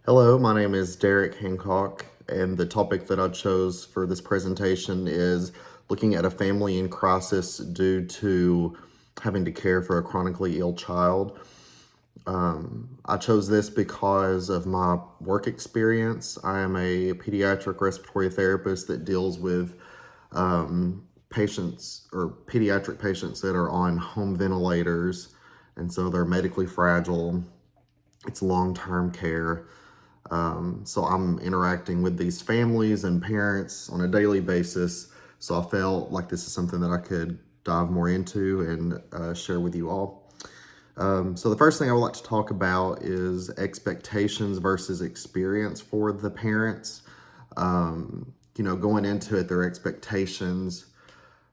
Hello, my name is Derek Hancock, and the topic that I chose for this presentation is looking at a family in crisis due to having to care for a chronically ill child. I chose this because of my work experience. I am a pediatric respiratory therapist that deals with patients or pediatric patients that are on home ventilators, and so they're medically fragile. It's long-term care. So I'm interacting with these families and parents on a daily basis. So I felt like this is something that I could dive more into and share with you all. So the first thing I would like to talk about is expectations versus experience for the parents. Going into it, their expectations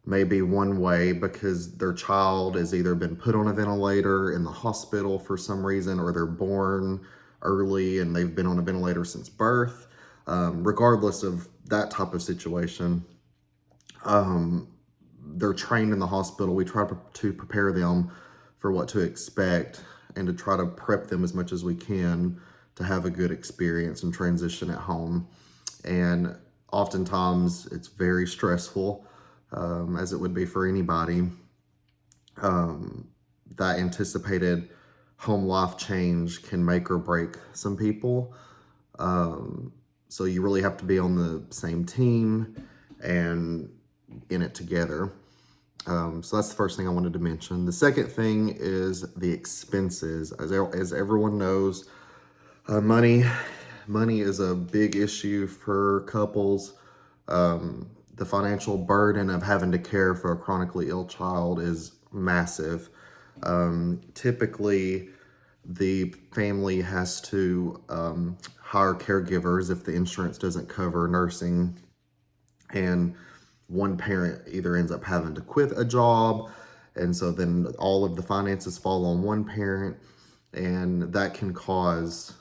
may be one way because their child has either been put on a ventilator in the hospital for some reason, or they're born early and they've been on a ventilator since birth. Regardless of that type of situation, they're trained in the hospital. We try to prepare them for what to expect and to try to prep them as much as we can to have a good experience and transition at home. And oftentimes it's very stressful, as it would be for anybody. That anticipated home life change can make or break some people. So you really have to be on the same team and in it together. So that's the first thing I wanted to mention. The second thing is the expenses. As everyone knows, money is a big issue for couples. The financial burden of having to care for a chronically ill child is massive. Typically, the family has to hire caregivers if the insurance doesn't cover nursing, and one parent either ends up having to quit a job, and so then all of the finances fall on one parent, and that can cause,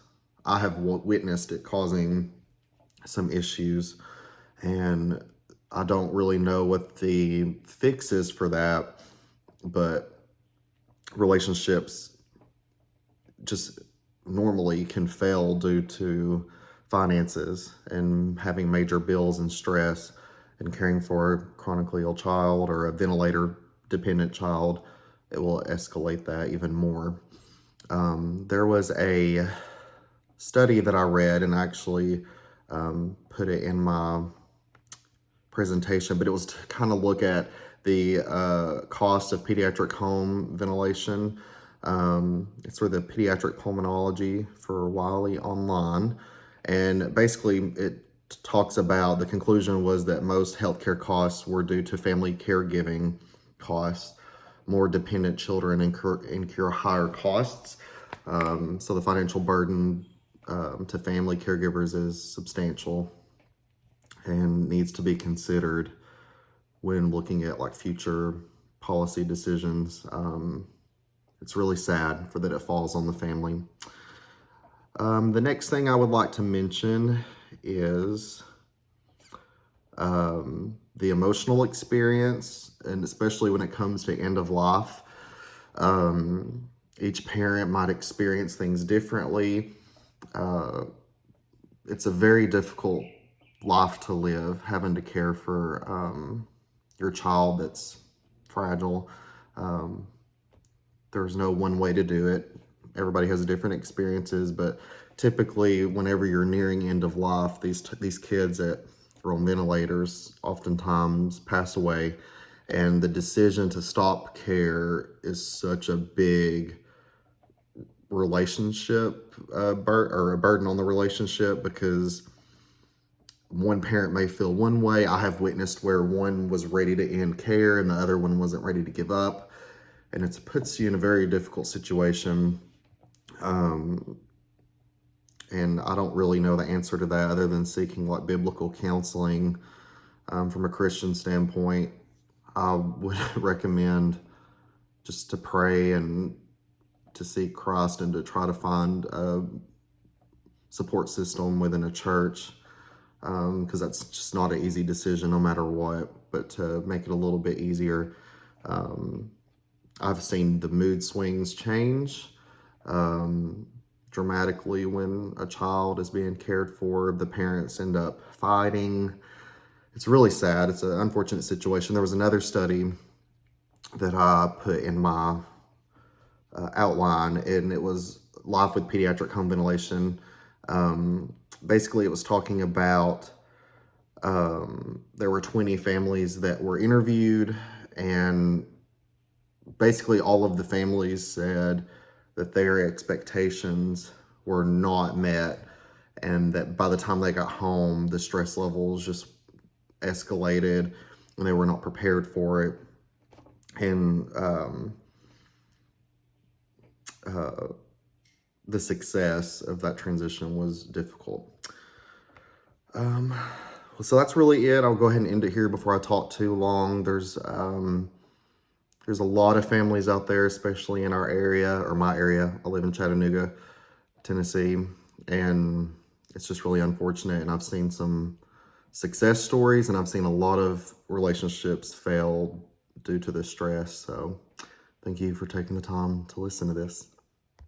I have witnessed it causing some issues, and I don't really know what the fix is for that, but relationships just normally can fail due to finances and having major bills and stress, and caring for a chronically ill child or a ventilator dependent child. It will escalate that even more. There was a study that I read, and actually put it in my presentation, but it was to kind of look at the cost of pediatric home ventilation. It's for the pediatric pulmonology for Wiley Online. And basically, it talks about, the conclusion was that most healthcare costs were due to family caregiving costs. More dependent children incur higher costs. So the financial burden to family caregivers is substantial and needs to be considered when looking at like future policy decisions. It's really sad for that it falls on the family. The next thing I would like to mention is the emotional experience, and especially when it comes to end of life. Each parent might experience things differently. It's a very difficult life to live, having to care for your child that's fragile. There's no one way to do it. Everybody has different experiences, but typically, whenever you're nearing end of life, these kids that are on ventilators oftentimes pass away, and the decision to stop care is such a big relationship or a burden on the relationship, because one parent may feel one way. I have witnessed where one was ready to end care and the other one wasn't ready to give up, and it puts you in a very difficult situation. And I don't really know the answer to that other than seeking like biblical counseling. From a Christian standpoint, I would recommend just to pray and to seek Christ and to try to find a support system within a church, because that's just not an easy decision no matter what. But to make it a little bit easier, I've seen the mood swings change. dramatically when a child is being cared for. The parents end up fighting. It's really sad. It's an unfortunate situation. There was another study that I put in my outline, and it was Life with Pediatric Home Ventilation. Basically, it was talking about there were 20 families that were interviewed, and basically all of the families said that their expectations were not met, and that by the time they got home, the stress levels just escalated and they were not prepared for it. And the success of that transition was difficult. So that's really it. I'll go ahead and end it here before I talk too long. There's a lot of families out there, especially in our area, or my area. I live in Chattanooga, Tennessee, and it's just really unfortunate. And I've seen some success stories, and I've seen a lot of relationships fail due to the stress. So thank you for taking the time to listen to this.